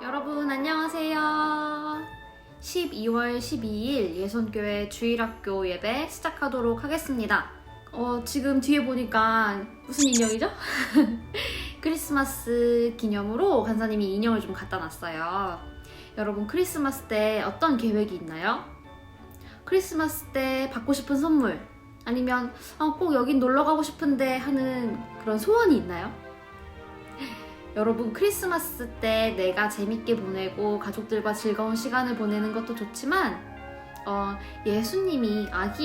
여러분 안녕하세요. 12월 12일 예선교회 주일학교 예배 시작하도록 하겠습니다. 지금 뒤에 보니까 무슨 인형이죠? 크리스마스 기념으로 간사님이 인형을 좀 갖다 놨어요. 여러분 크리스마스 때 어떤 계획이 있나요? 크리스마스 때 받고 싶은 선물 아니면 꼭 여긴 놀러 가고 싶은데 하는 그런 소원이 있나요? 여러분 크리스마스 때 내가 재밌게 보내고 가족들과 즐거운 시간을 보내는 것도 좋지만 아기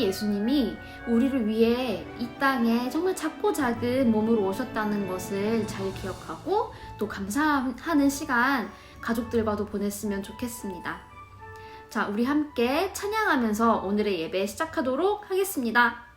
예수님이 우리를 위해 이 땅에 정말 작고 작은 몸으로 오셨다는 것을 잘 기억하고 또 감사하는 시간 가족들과도 보냈으면 좋겠습니다. 자, 우리 함께 찬양하면서 오늘의 예배 시작하도록 하겠습니다.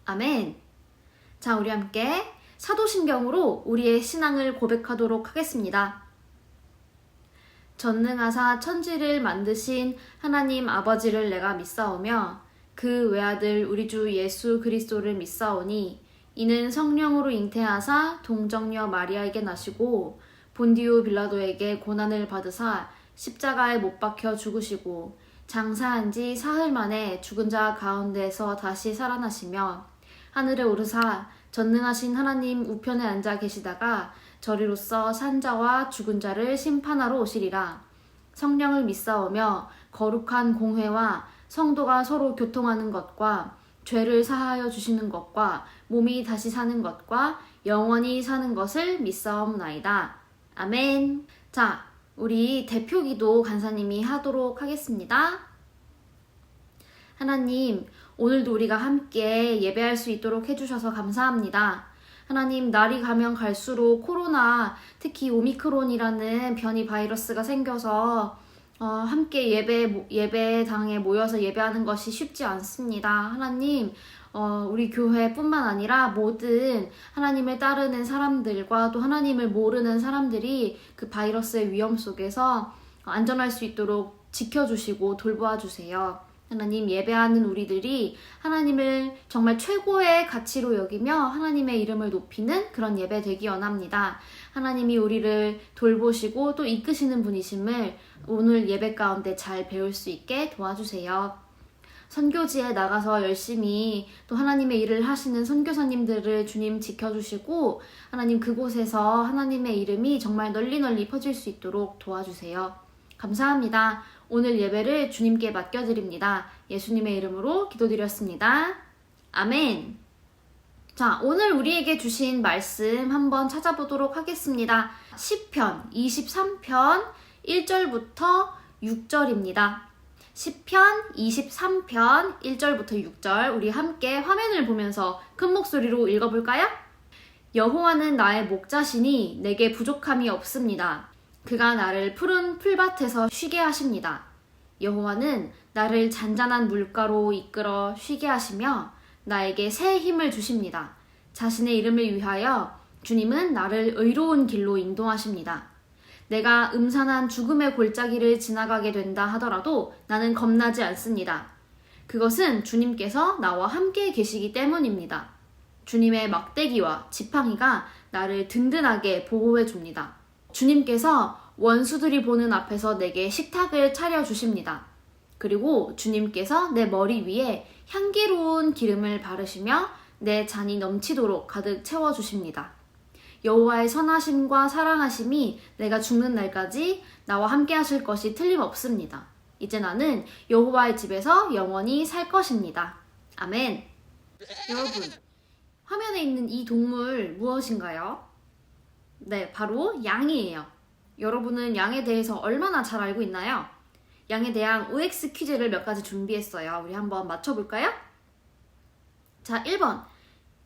아멘. 자, 우리 함께 사도신경으로 우리의 신앙을 고백하도록 하겠습니다. 전능하사 천지를 만드신 하나님 아버지를 내가 믿사오며 그 외아들 우리 주 예수 그리스도를 믿사오니 이는 성령으로 잉태하사 동정녀 마리아에게 나시고 본디오 빌라도에게 고난을 받으사 십자가에 못 박혀 죽으시고 장사한 지 사흘 만에 죽은 자 가운데서 다시 살아나시며 하늘에 오르사 전능하신 하나님 우편에 앉아 계시다가 저리로서 산 자와 죽은 자를 심판하러 오시리라. 성령을 믿사오며 거룩한 공회와 성도가 서로 교통하는 것과 죄를 사하여 주시는 것과 몸이 다시 사는 것과 영원히 사는 것을 믿사옵나이다. 아멘. 자, 우리 대표기도 간사님이 하도록 하겠습니다. 하나님, 오늘도 우리가 함께 예배할 수 있도록 해주셔서 감사합니다. 하나님, 날이 가면 갈수록 코로나, 특히 오미크론이라는 변이 바이러스가 생겨서 함께 예배당에 모여서 예배하는 것이 쉽지 않습니다. 하나님, 우리 교회뿐만 아니라 모든 하나님을 따르는 사람들과 또 하나님을 모르는 사람들이 그 바이러스의 위험 속에서 안전할 수 있도록 지켜주시고 돌보아 주세요. 하나님, 예배하는 우리들이 하나님을 정말 최고의 가치로 여기며 하나님의 이름을 높이는 그런 예배 되기 원합니다. 하나님이 우리를 돌보시고 또 이끄시는 분이심을 오늘 예배 가운데 잘 배울 수 있게 도와주세요. 선교지에 나가서 열심히 또 하나님의 일을 하시는 선교사님들을 주님 지켜주시고 하나님 그곳에서 하나님의 이름이 정말 널리 널리 퍼질 수 있도록 도와주세요. 감사합니다. 오늘 예배를 주님께 맡겨드립니다. 예수님의 이름으로 기도드렸습니다. 아멘. 자, 오늘 우리에게 주신 말씀 한번 찾아보도록 하겠습니다. 시편 23편 1절부터 6절입니다. 시편 23편 1절부터 6절 우리 함께 화면을 보면서 큰 목소리로 읽어볼까요? 여호와는 나의 목자시니 내게 부족함이 없습니다. 그가 나를 푸른 풀밭에서 쉬게 하십니다. 여호와는 나를 잔잔한 물가로 이끌어 쉬게 하시며 나에게 새 힘을 주십니다. 자신의 이름을 위하여 주님은 나를 의로운 길로 인도하십니다. 내가 음산한 죽음의 골짜기를 지나가게 된다 하더라도 나는 겁나지 않습니다. 그것은 주님께서 나와 함께 계시기 때문입니다. 주님의 막대기와 지팡이가 나를 든든하게 보호해 줍니다. 주님께서 원수들이 보는 앞에서 내게 식탁을 차려주십니다. 그리고 주님께서 내 머리 위에 향기로운 기름을 바르시며 내 잔이 넘치도록 가득 채워주십니다. 여호와의 선하심과 사랑하심이 내가 죽는 날까지 나와 함께 하실 것이 틀림없습니다. 이제 나는 여호와의 집에서 영원히 살 것입니다. 아멘. 여러분, 화면에 있는 이 동물 무엇인가요? 네, 바로 양이에요. 여러분은 양에 대해서 얼마나 잘 알고 있나요? 양에 대한 OX 퀴즈를 몇 가지 준비했어요. 우리 한번 맞춰볼까요? 자, 1번.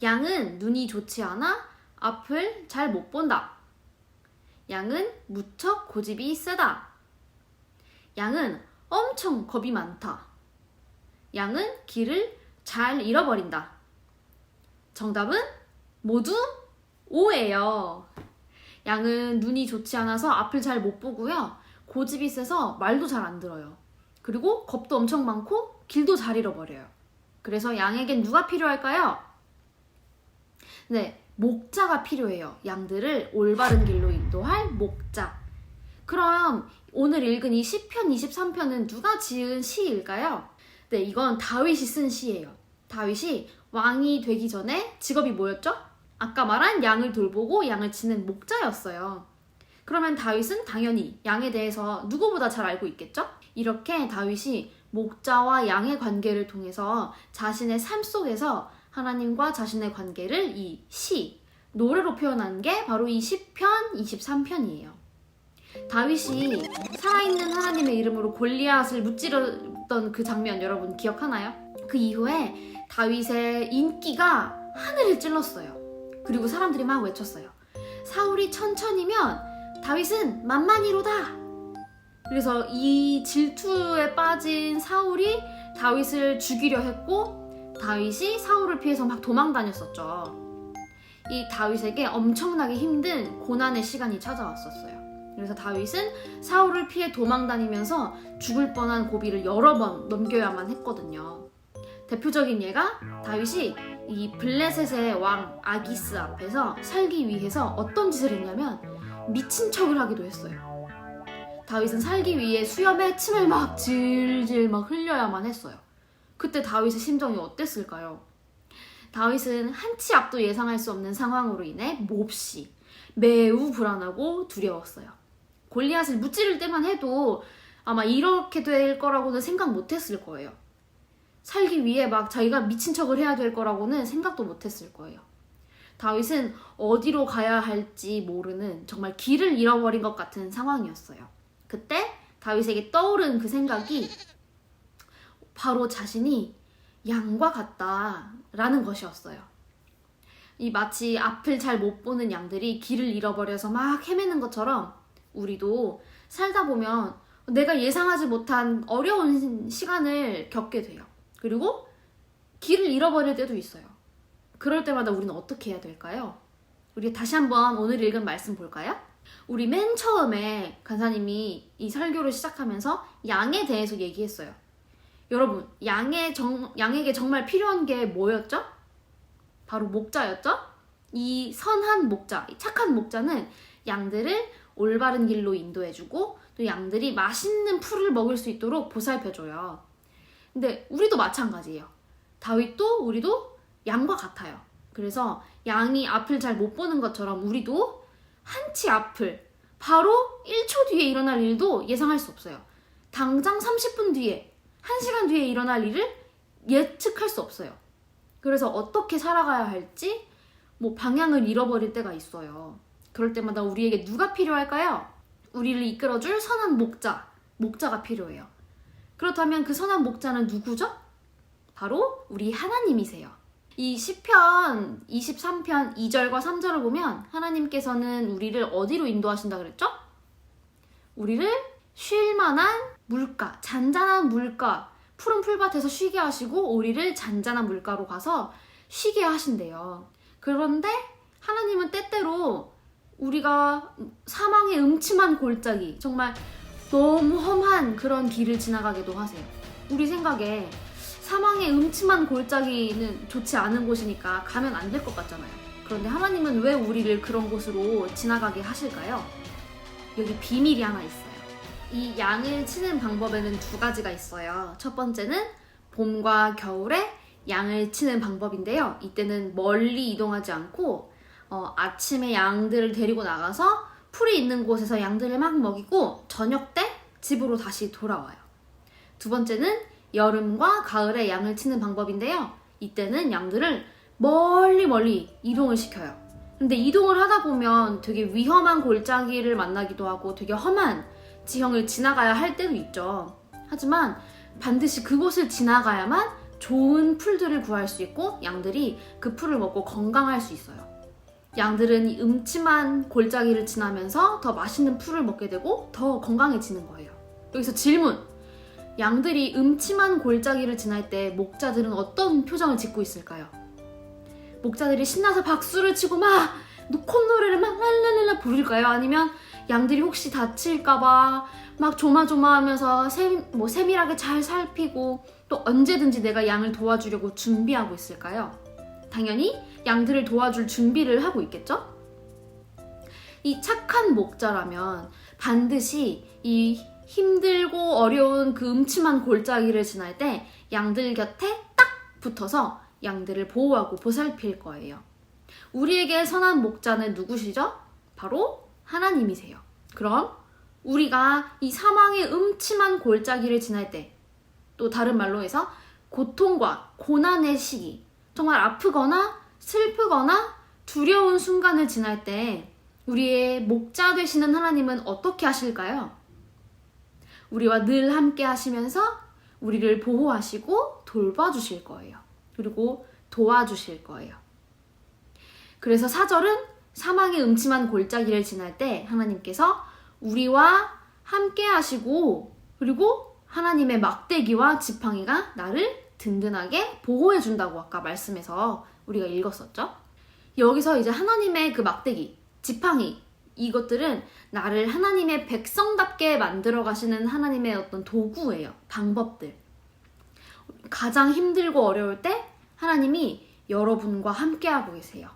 양은 눈이 좋지 않아 앞을 잘 못 본다. 양은 무척 고집이 세다. 양은 엄청 겁이 많다. 양은 길을 잘 잃어버린다. 정답은 모두 O예요. 양은 눈이 좋지 않아서 앞을 잘 못 보고요. 고집이 세서 말도 잘 안 들어요. 그리고 겁도 엄청 많고 길도 잘 잃어버려요. 그래서 양에겐 누가 필요할까요? 네, 목자가 필요해요. 양들을 올바른 길로 인도할 목자. 그럼 오늘 읽은 이 시편 23편은 누가 지은 시일까요? 네, 이건 다윗이 쓴 시예요. 다윗이 왕이 되기 전에 직업이 뭐였죠? 아까 말한 양을 돌보고 양을 치는 목자였어요. 그러면 다윗은 당연히 양에 대해서 누구보다 잘 알고 있겠죠? 이렇게 다윗이 목자와 양의 관계를 통해서 자신의 삶 속에서 하나님과 자신의 관계를 이 시, 노래로 표현한 게 바로 이 시편 23편이에요. 다윗이 살아있는 하나님의 이름으로 골리앗을 무찌르던 그 장면 여러분 기억하나요? 그 이후에 다윗의 인기가 하늘을 찔렀어요. 그리고 사람들이 막 외쳤어요. 사울이 천천히면 다윗은 만만이로다. 그래서 이 질투에 빠진 사울이 다윗을 죽이려 했고 다윗이 사울을 피해서 막 도망 다녔었죠. 이 다윗에게 엄청나게 힘든 고난의 시간이 찾아왔었어요. 그래서 다윗은 사울을 피해 도망 다니면서 죽을 뻔한 고비를 여러 번 넘겨야만 했거든요. 대표적인 예가 다윗이 이 블레셋의 왕 아기스 앞에서 살기 위해서 어떤 짓을 했냐면 미친 척을 하기도 했어요. 다윗은 살기 위해 수염에 침을 막 질질 막 흘려야만 했어요. 그때 다윗의 심정이 어땠을까요? 다윗은 한치 앞도 예상할 수 없는 상황으로 인해 몹시 매우 불안하고 두려웠어요. 골리앗을 무찌를 때만 해도 아마 이렇게 될 거라고는 생각 못했을 거예요. 살기 위해 막 자기가 미친 척을 해야 될 거라고는 생각도 못했을 거예요. 다윗은 어디로 가야 할지 모르는 정말 길을 잃어버린 것 같은 상황이었어요. 그때 다윗에게 떠오른 그 생각이 바로 자신이 양과 같다라는 것이었어요. 이 마치 앞을 잘 못 보는 양들이 길을 잃어버려서 막 헤매는 것처럼 우리도 살다 보면 내가 예상하지 못한 어려운 시간을 겪게 돼요. 그리고 길을 잃어버릴 때도 있어요. 그럴 때마다 우리는 어떻게 해야 될까요? 우리 다시 한번 오늘 읽은 말씀 볼까요? 우리 맨 처음에 간사님이 이 설교를 시작하면서 양에 대해서 얘기했어요. 여러분, 양에게 정말 필요한 게 뭐였죠? 바로 목자였죠? 이 선한 목자, 이 착한 목자는 양들을 올바른 길로 인도해주고 또 양들이 맛있는 풀을 먹을 수 있도록 보살펴줘요. 근데 우리도 마찬가지예요. 다윗도 우리도 양과 같아요. 그래서 양이 앞을 잘 못 보는 것처럼 우리도 한치 앞을 바로 1초 뒤에 일어날 일도 예상할 수 없어요. 당장 30분 뒤에, 1시간 뒤에 일어날 일을 예측할 수 없어요. 그래서 어떻게 살아가야 할지 방향을 잃어버릴 때가 있어요. 그럴 때마다 우리에게 누가 필요할까요? 우리를 이끌어줄 선한 목자가 필요해요. 그렇다면 그 선한 목자는 누구죠? 바로 우리 하나님이세요. 이 시편 23편 2절과 3절을 보면 하나님께서는 우리를 어디로 인도하신다 그랬죠? 우리를 쉴 만한 물가, 잔잔한 물가, 푸른 풀밭에서 쉬게 하시고 우리를 잔잔한 물가로 가서 쉬게 하신대요. 그런데 하나님은 때때로 우리가 사망의 음침한 골짜기, 정말 너무 험한 그런 길을 지나가기도 하세요. 우리 생각에 사망의 음침한 골짜기는 좋지 않은 곳이니까 가면 안 될 것 같잖아요. 그런데 하나님은 왜 우리를 그런 곳으로 지나가게 하실까요? 여기 비밀이 하나 있어요. 이 양을 치는 방법에는 두 가지가 있어요. 첫 번째는 봄과 겨울에 양을 치는 방법인데요. 이때는 멀리 이동하지 않고 아침에 양들을 데리고 나가서 풀이 있는 곳에서 양들을 막 먹이고 저녁 때 집으로 다시 돌아와요. 두 번째는 여름과 가을에 양을 치는 방법인데요. 이때는 양들을 멀리 이동을 시켜요. 근데 이동을 하다 보면 되게 위험한 골짜기를 만나기도 하고 되게 험한 지형을 지나가야 할 때도 있죠. 하지만 반드시 그곳을 지나가야만 좋은 풀들을 구할 수 있고 양들이 그 풀을 먹고 건강할 수 있어요. 양들은 이 음침한 골짜기를 지나면서 더 맛있는 풀을 먹게 되고 더 건강해지는 거예요. 여기서 질문! 양들이 음침한 골짜기를 지날 때 목자들은 어떤 표정을 짓고 있을까요? 목자들이 신나서 박수를 치고 막 콧노래를 막 랄랄랄라 부를까요? 아니면 양들이 혹시 다칠까봐 막 조마조마하면서 세밀하게 잘 살피고 또 언제든지 내가 양을 도와주려고 준비하고 있을까요? 당연히 양들을 도와줄 준비를 하고 있겠죠? 이 착한 목자라면 반드시 이 힘들고 어려운 그 음침한 골짜기를 지날 때 양들 곁에 딱 붙어서 양들을 보호하고 보살필 거예요. 우리에게 선한 목자는 누구시죠? 바로 하나님이세요. 그럼 우리가 이 사망의 음침한 골짜기를 지날 때, 또 다른 말로 해서 고통과 고난의 시기, 정말 아프거나 슬프거나 두려운 순간을 지날 때 우리의 목자 되시는 하나님은 어떻게 하실까요? 우리와 늘 함께 하시면서 우리를 보호하시고 돌봐주실 거예요. 그리고 도와주실 거예요. 그래서 4절은 사망의 음침한 골짜기를 지날 때 하나님께서 우리와 함께 하시고 그리고 하나님의 막대기와 지팡이가 나를 든든하게 보호해 준다고 아까 말씀에서 우리가 읽었었죠. 여기서 이제 하나님의 그 막대기, 지팡이 이것들은 나를 하나님의 백성답게 만들어 가시는 하나님의 어떤 도구예요. 방법들. 가장 힘들고 어려울 때 하나님이 여러분과 함께하고 계세요.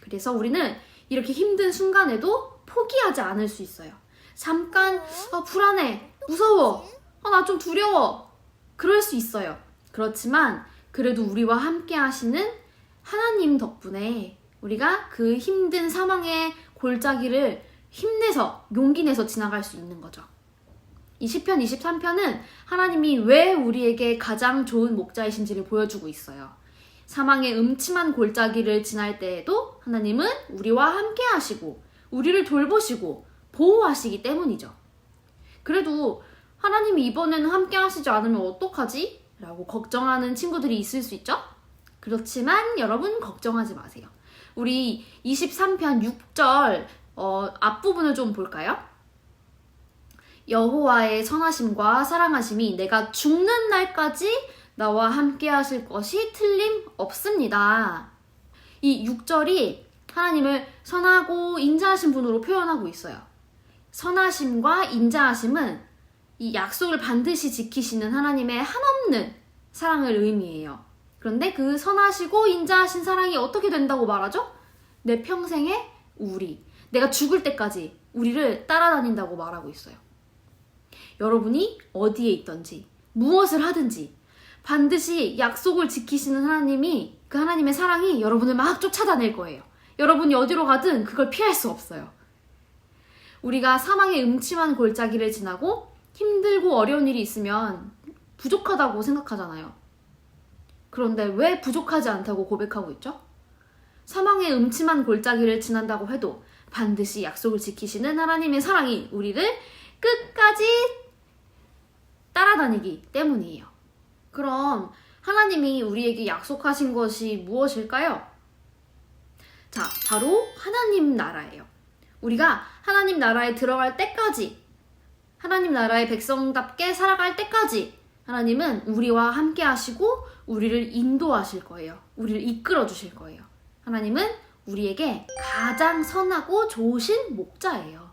그래서 우리는 이렇게 힘든 순간에도 포기하지 않을 수 있어요. 잠깐 불안해, 무서워, 나 좀 두려워. 그럴 수 있어요. 그렇지만 그래도 우리와 함께 하시는 하나님 덕분에 우리가 그 힘든 사망의 골짜기를 힘내서 용기 내서 지나갈 수 있는 거죠. 이 시편 23편은 하나님이 왜 우리에게 가장 좋은 목자이신지를 보여주고 있어요. 사망의 음침한 골짜기를 지날 때에도 하나님은 우리와 함께 하시고 우리를 돌보시고 보호하시기 때문이죠. 그래도 하나님이 이번에는 함께 하시지 않으면 어떡하지? 라고 걱정하는 친구들이 있을 수 있죠? 그렇지만 여러분 걱정하지 마세요. 우리 23편 6절 앞부분을 좀 볼까요? 여호와의 선하심과 사랑하심이 내가 죽는 날까지 나와 함께 하실 것이 틀림없습니다. 이 6절이 하나님을 선하고 인자하신 분으로 표현하고 있어요. 선하심과 인자하심은 이 약속을 반드시 지키시는 하나님의 한없는 사랑을 의미해요. 그런데 그 선하시고 인자하신 사랑이 어떻게 된다고 말하죠? 내 평생에 내가 죽을 때까지 우리를 따라다닌다고 말하고 있어요. 여러분이 어디에 있든지 무엇을 하든지 반드시 약속을 지키시는 하나님이, 그 하나님의 사랑이 여러분을 막 쫓아다닐 거예요. 여러분이 어디로 가든 그걸 피할 수 없어요. 우리가 사망의 음침한 골짜기를 지나고 힘들고 어려운 일이 있으면 부족하다고 생각하잖아요. 그런데 왜 부족하지 않다고 고백하고 있죠? 사망의 음침한 골짜기를 지난다고 해도 반드시 약속을 지키시는 하나님의 사랑이 우리를 끝까지 따라다니기 때문이에요. 그럼 하나님이 우리에게 약속하신 것이 무엇일까요? 자, 바로 하나님 나라예요. 우리가 하나님 나라에 들어갈 때까지, 하나님 나라의 백성답게 살아갈 때까지 하나님은 우리와 함께 하시고 우리를 인도하실 거예요. 우리를 이끌어 주실 거예요. 하나님은 우리에게 가장 선하고 좋으신 목자예요.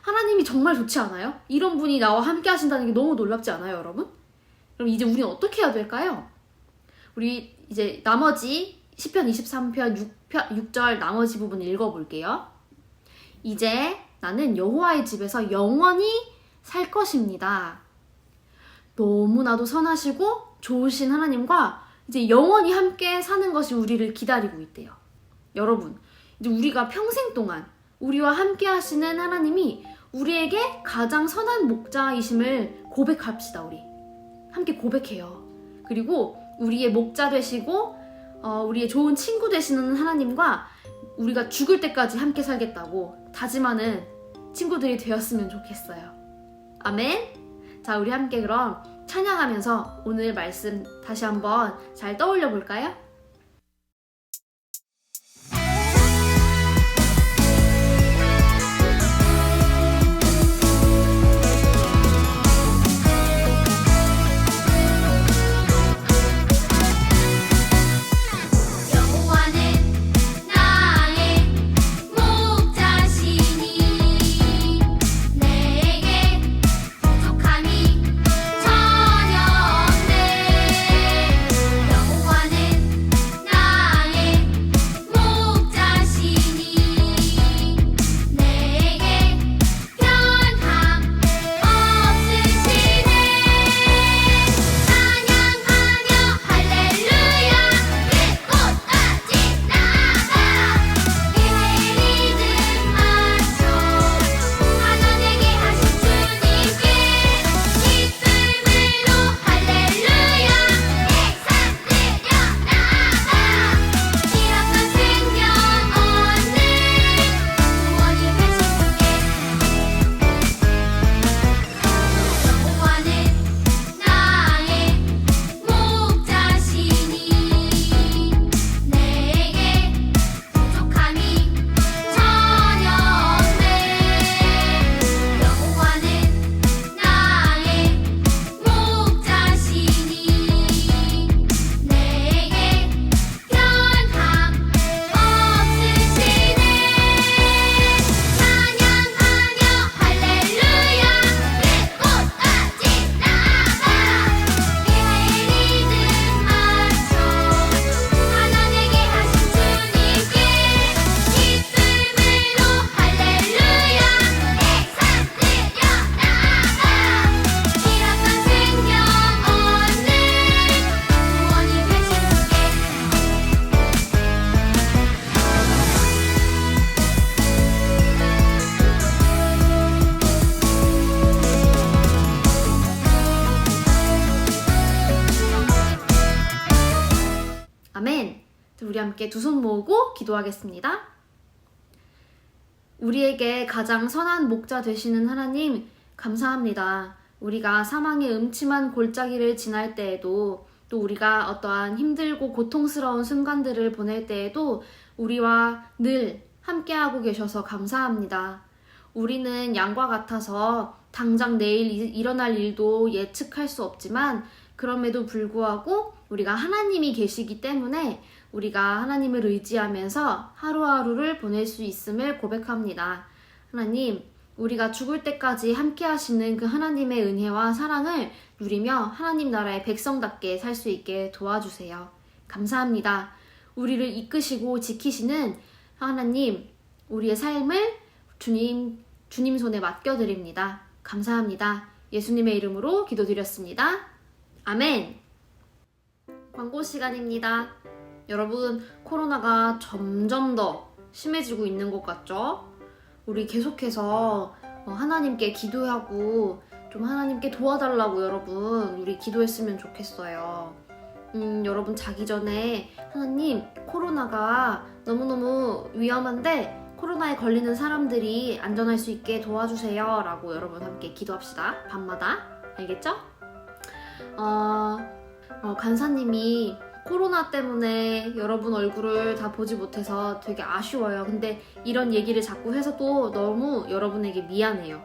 하나님이 정말 좋지 않아요? 이런 분이 나와 함께 하신다는 게 너무 놀랍지 않아요, 여러분? 그럼 이제 우리는 어떻게 해야 될까요? 우리 이제 나머지 시편 23편 6절 나머지 부분 읽어볼게요. 이제 나는 여호와의 집에서 영원히 살 것입니다. 너무나도 선하시고 좋으신 하나님과 이제 영원히 함께 사는 것이 우리를 기다리고 있대요. 여러분, 이제 우리가 평생 동안 우리와 함께 하시는 하나님이 우리에게 가장 선한 목자이심을 고백합시다. 우리 함께 고백해요. 그리고 우리의 목자 되시고 우리의 좋은 친구 되시는 하나님과 우리가 죽을 때까지 함께 살겠다고 다짐하는 친구들이 되었으면 좋겠어요. 아멘. 자, 우리 함께 그럼 찬양하면서 오늘 말씀 다시 한번 잘 떠올려 볼까요? 아멘. 우리 함께 두 손 모으고 기도하겠습니다. 우리에게 가장 선한 목자 되시는 하나님, 감사합니다. 우리가 사망의 음침한 골짜기를 지날 때에도, 또 우리가 어떠한 힘들고 고통스러운 순간들을 보낼 때에도 우리와 늘 함께하고 계셔서 감사합니다. 우리는 양과 같아서 당장 내일 일어날 일도 예측할 수 없지만, 그럼에도 불구하고 우리가 하나님이 계시기 때문에 우리가 하나님을 의지하면서 하루하루를 보낼 수 있음을 고백합니다. 하나님, 우리가 죽을 때까지 함께 하시는 그 하나님의 은혜와 사랑을 누리며 하나님 나라의 백성답게 살 수 있게 도와주세요. 감사합니다. 우리를 이끄시고 지키시는 하나님, 우리의 삶을 주님 손에 맡겨드립니다. 감사합니다. 예수님의 이름으로 기도드렸습니다. 아멘. 광고 시간입니다. 여러분, 코로나가 점점 더 심해지고 있는 것 같죠? 우리 계속해서 하나님께 기도하고 좀 하나님께 도와달라고 여러분 우리 기도했으면 좋겠어요. 여러분 자기 전에 하나님, 코로나가 너무너무 위험한데 코로나에 걸리는 사람들이 안전할 수 있게 도와주세요 라고 여러분 함께 기도합시다. 밤마다. 알겠죠? 간사님이 코로나 때문에 여러분 얼굴을 다 보지 못해서 되게 아쉬워요. 근데 이런 얘기를 자꾸 해서 또 너무 여러분에게 미안해요.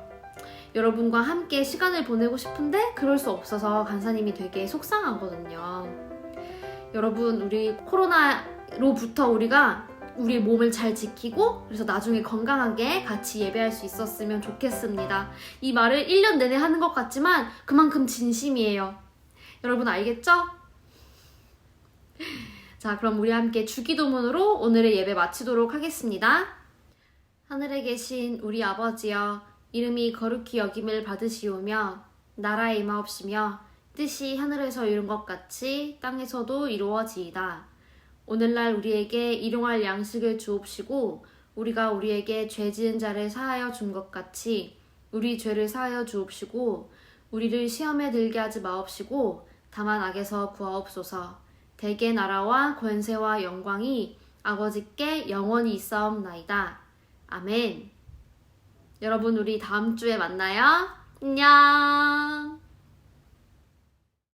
여러분과 함께 시간을 보내고 싶은데 그럴 수 없어서 간사님이 되게 속상하거든요. 여러분, 우리 코로나로부터 우리가 우리 몸을 잘 지키고 그래서 나중에 건강하게 같이 예배할 수 있었으면 좋겠습니다. 이 말을 1년 내내 하는 것 같지만 그만큼 진심이에요. 여러분 알겠죠? 자, 그럼 우리 함께 주기도문으로 오늘의 예배 마치도록 하겠습니다. 하늘에 계신 우리 아버지여, 이름이 거룩히 여김을 받으시오며 나라의 임하옵시며 뜻이 하늘에서 이룬 것 같이 땅에서도 이루어지이다. 오늘날 우리에게 일용할 양식을 주옵시고 우리가 우리에게 죄 지은 자를 사하여 준 것 같이 우리 죄를 사하여 주옵시고 우리를 시험에 들게 하지 마옵시고 다만 악에서 구하옵소서. 대개 나라와 권세와 영광이 아버지께 영원히 있사옵나이다. 아멘. 여러분, 우리 다음 주에 만나요. 안녕.